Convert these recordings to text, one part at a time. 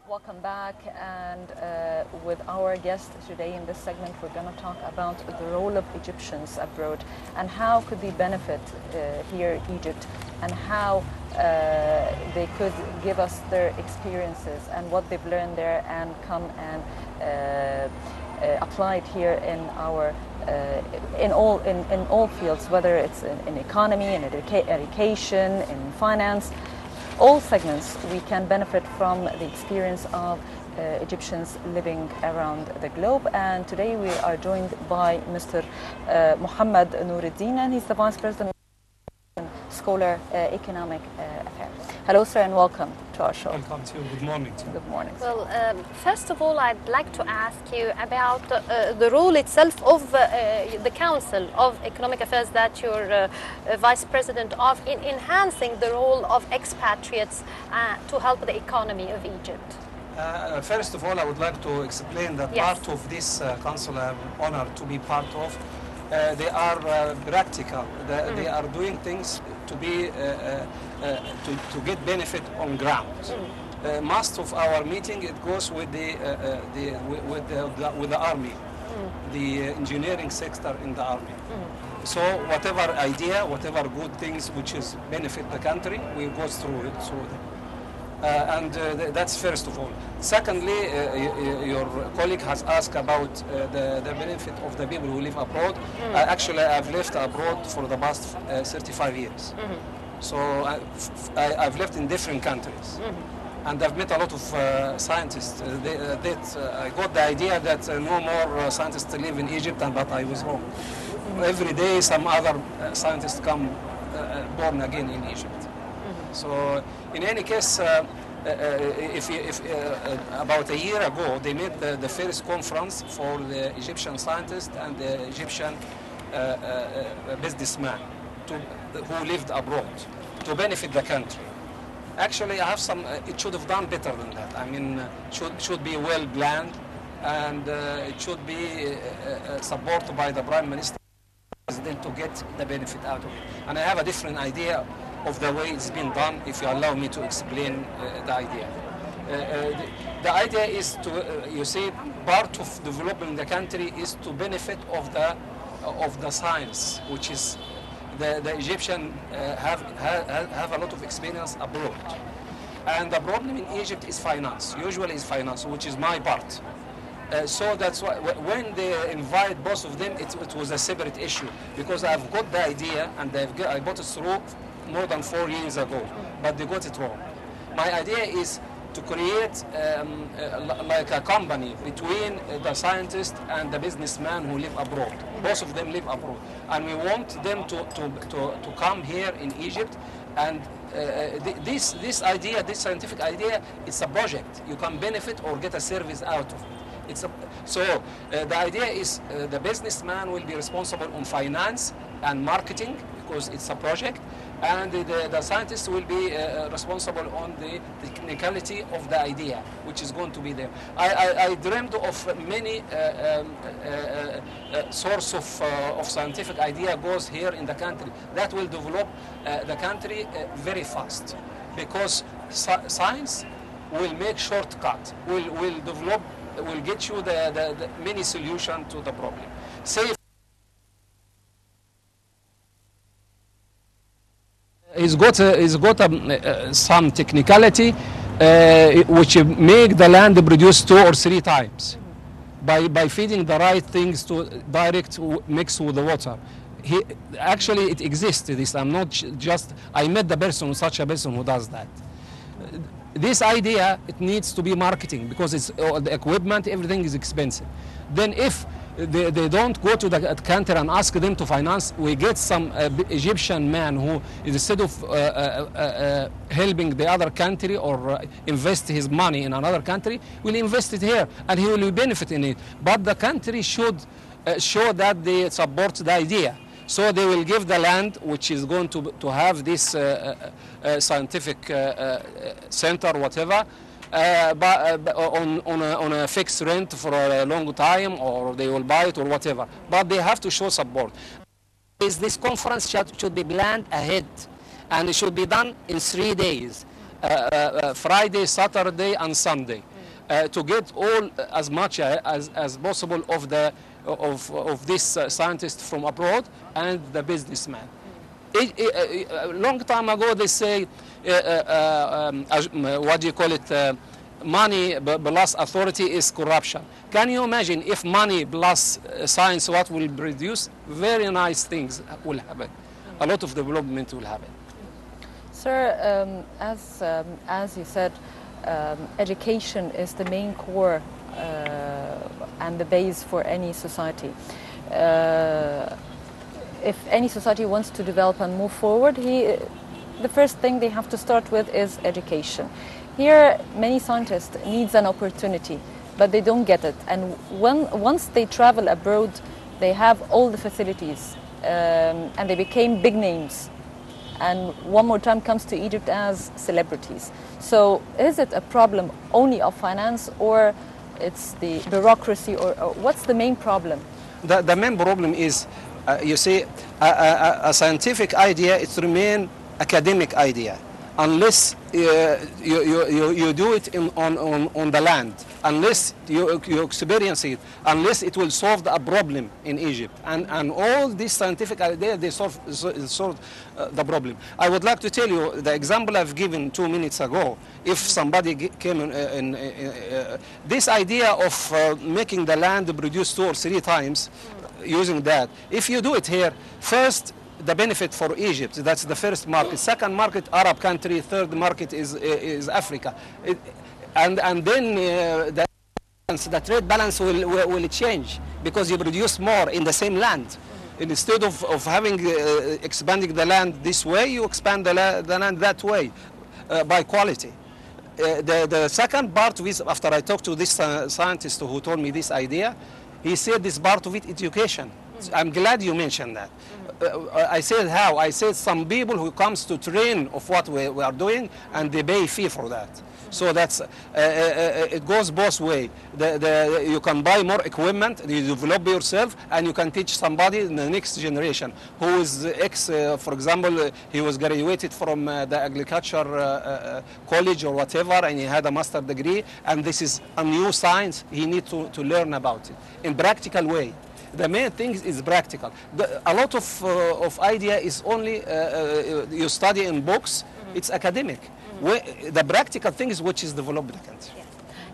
Welcome back, and with our guest today in this segment, we're going to talk about the role of Egyptians abroad and how could they benefit here in Egypt, and how they could give us their experiences and what they've learned there and come and apply it here in our in all fields, whether it's in economy, in education, in finance. All segments we can benefit from the experience of Egyptians living around the globe. And today we are joined by Mr. Mohammed Noureddin, and he's the Vice President Scholar Economic Affairs. Hello, sir, and welcome to our show. Welcome to you. Good morning. Good morning. Well, first of all, I'd like to ask you about the role itself of the Council of Economic Affairs that you're Vice President of in enhancing the role of expatriates to help the economy of Egypt. First of all, I would like to explain that Yes. part of this council I'm honored to be part of. They are practical. They are doing things to be to get benefit on ground. Most of our meeting it goes with with the army, the engineering sector in the army. So whatever idea, whatever good things which is benefit the country, we go through it. That's first of all. Secondly, your colleague has asked about the benefit of the people who live abroad. Actually, I've lived abroad for the past 35 years. So I've lived in different countries. And I've met a lot of scientists. I got the idea that no more scientists live in Egypt, but I was wrong. Every day some other scientists come born again in Egypt. So in any case, about a year ago, they made the first conference for the Egyptian scientists and the Egyptian businessmen who lived abroad to benefit the country. Actually, I have some. It should have done better than that. I mean, should be well planned, and it should be supported by the Prime Minister to get the benefit out of it. And I have a different idea of the way it's been done, if you allow me to explain the idea. The idea is to, you see, part of developing the country is to benefit of the science, which is the Egyptian have a lot of experience abroad. And the problem in Egypt is finance, usually is finance, which is my part. So that's why when they invite both of them, it was a separate issue, because I've got the idea and I got it through more than 4 years ago, but they got it wrong. My idea is to create like a company between the scientist and the businessman who live abroad. Both of them live abroad, and we want them to come here in Egypt. And this idea, this scientific idea, it's a project. You can benefit or get a service out of it. The idea is the businessman will be responsible on finance and marketing, because it's a project, and the scientists will be responsible on the technicality of the idea, which is going to be there. I dreamed of many source of scientific idea goes here in the country that will develop the country very fast, because science will make shortcut, will develop, will get you the many solution to the problem. Say He's got some technicality which make the land produce 2 or 3 times by feeding the right things to direct mix with the water. Actually, it exists. This I'm not just. I met the person, such a person who does that. This idea, it needs to be marketing, because it's the equipment, everything is expensive. Then if they don't go to the country and ask them to finance, we get some Egyptian man who, instead of helping the other country or invest his money in another country, will invest it here, and he will benefit in it. But the country should show that they support the idea. So they will give the land, which is going to have this scientific center, whatever, but on a fixed rent for a long time, or they will buy it or whatever. But they have to show support. This conference should be planned ahead, and it should be done in 3 days, Friday, Saturday, and Sunday. to get all as much as possible of this scientist from abroad and the businessman. A long time ago they say, what do you call it? Money plus authority is corruption. Can you imagine if money plus science, what will produce? Very nice things will happen. A lot of development will happen. Sir, as you said, education is the main core and the base for any society. If any society wants to develop and move forward, the first thing they have to start with is education. Here, many scientists need an opportunity, but they don't get it. And once they travel abroad, they have all the facilities, and they became big names. And one more time comes to Egypt as celebrities. So is it a problem only of finance, or it's the bureaucracy, or what's the main problem? The main problem is, you see, a scientific idea, it remains academic idea. Unless you do it on the land, unless you experience it, unless it will solve a problem in Egypt. And all these scientific ideas, they solve the problem. I would like to tell you the example I've given 2 minutes ago. If somebody came in this idea of making the land produce 2 or 3 times using that, if you do it here, first, the benefit for Egypt, that's the first market. Second market, Arab country. Third market is Africa. And then the trade balance will change because you produce more in the same land. Instead of having expanding the land this way, you expand the land that way by quality. The second part of this, after I talked to this scientist who told me this idea, he said this part of it, education. I'm glad you mentioned that. I said how? I said some people who comes to train of what we are doing and they pay fee for that. So that's it goes both ways. You can buy more equipment, you develop yourself, and you can teach somebody in the next generation who is for example, he was graduated from the agriculture college or whatever, and he had a master degree, and this is a new science. He needs to learn about it in practical way. The main thing is practical. A lot of idea is only you study in books. It's academic. The practical thing is which is developed the country. Yes.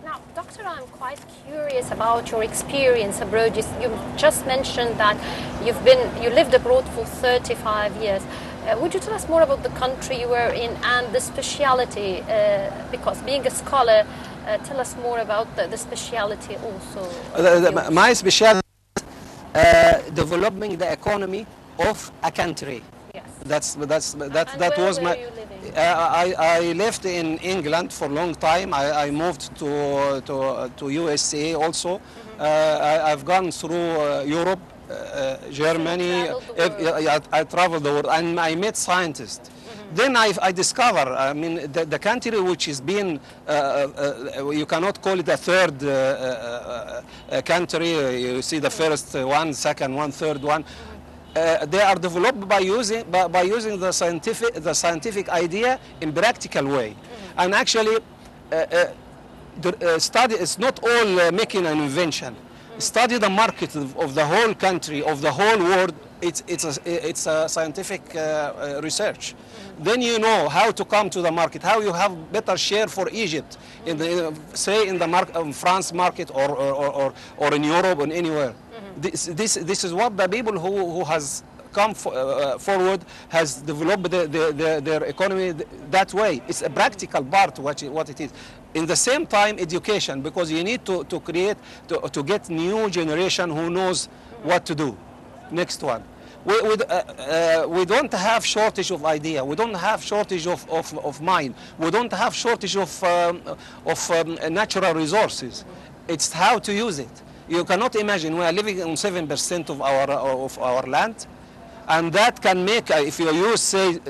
Now, Doctor, I'm quite curious about your experience abroad. You just mentioned that you lived abroad for 35 years. Would you tell us more about the country you were in and the speciality? Because being a scholar, tell us more about the speciality also. My specialty. Developing the economy of a country. Yes. That was my. I lived in England for a long time. I moved to USA also. I've gone through Europe, Germany. I traveled the world, and I met scientists. Then I discover, I mean, the country which is being, you cannot call it a third country. You see the first one, second one, third one. They are developed by using the scientific idea in practical way. And actually, study is not all making an invention. Study the market of the whole country, of the whole world. It's a scientific research. Then you know how to come to the market, how you have better share for Egypt, in the, say in the France market or in Europe or anywhere. This is what the people who has come forward has developed their economy that way. It's a practical part what it is. In the same time, education, because you need to get new generation who knows what to do. Next one. We don't have shortage of idea. We don't have shortage of mind. We don't have shortage of natural resources. It's how to use it. You cannot imagine we are living on 7% of our land, and that can make, if you use say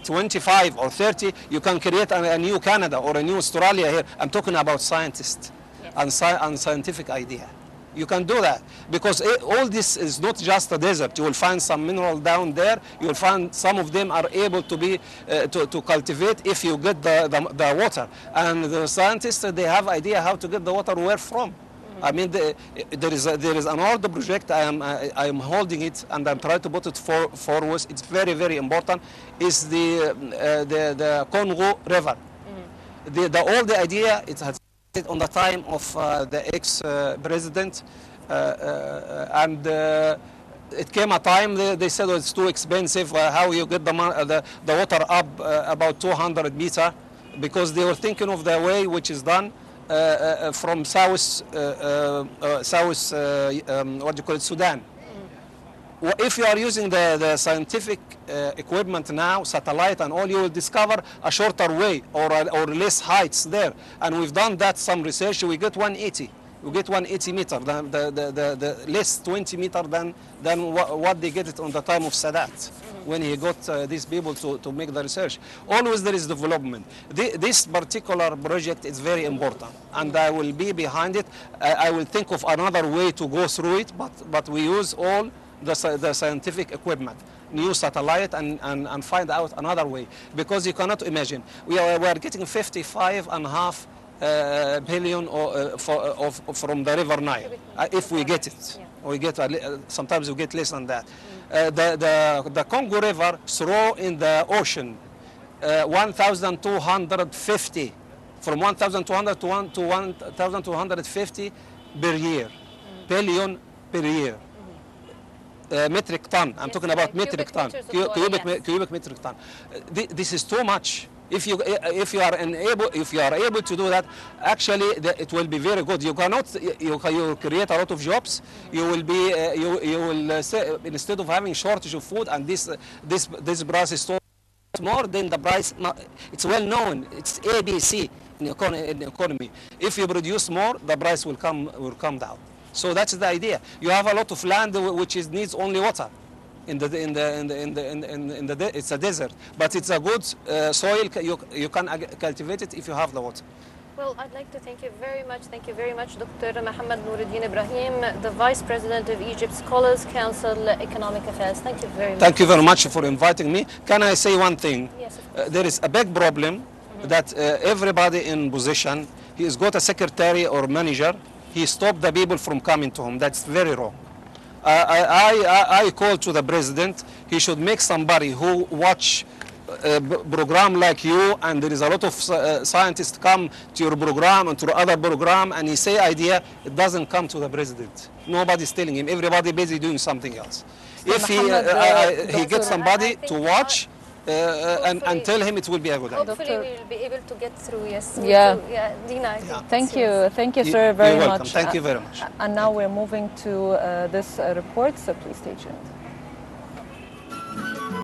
25 or 30, you can create a new Canada or a new Australia here. I'm talking about scientists and scientific idea. You can do that because all this is not just a desert. You will find some mineral down there. You will find some of them are able to be to cultivate if you get the water. And the scientists, they have idea how to get the water where from. I mean, there is an older project. I am holding it and I'm trying to put it forward. It's very, very important. Is the Congo River. All the idea it has on the time of the ex-president, and it came a time they said, oh, it's too expensive. How you get the water up about 200 meters, because they were thinking of the way which is done from south, what do you call it, Sudan. If you are using the scientific equipment now, satellite and all, you will discover a shorter way or less heights there. And we've done that, some research, we get 180. We get 180 meter, the less 20 meter than what they get it on the time of Sadat, when he got these people to make the research. Always there is development. This particular project is very important, and I will be behind it. I will think of another way to go through it, but we use all the scientific equipment, new satellite, and find out another way, because you cannot imagine. We are getting 55.5 billion from the River Nile, if we get it. We get sometimes we get less than that. The Congo River throw in the ocean 1,250, from 1,200 to 1,250 per year, billion per year. Metric ton. I'm talking about metric ton, cubic metric ton. This is too much. If you are able to do that, actually it will be very good. You cannot you create a lot of jobs. You will be you will say, instead of having shortage of food, and this price is so more than the price. It's well known. It's ABC in the economy. If you produce more, the price will come down. So that's the idea. You have a lot of land which needs only water. It's a desert, but it's a good soil. You can cultivate it if you have the water. Well, I'd like to thank you very much. Thank you very much, Dr. Mohammed Noureddin Ibrahim, the Vice President of Egypt's Scholars Council Economic Affairs. Thank you very much. Thank you very much for inviting me. Can I say one thing? Yes, of course. There is a big problem that everybody in position, he has got a secretary or manager, he stopped the people from coming to him. That's very wrong. I call to the president, he should make somebody who watch a program like you, and there is a lot of scientists come to your program and to other program, and he say idea, it doesn't come to the president. Nobody's telling him, everybody busy doing something else. So if he gets somebody to watch and tell him, it will be a good idea. Hopefully we will be able to get through, yes. Yeah. Dina, I think Thank you, sir, very You're much. welcome. Thank you very much. And now we're moving to this report, so please stay tuned.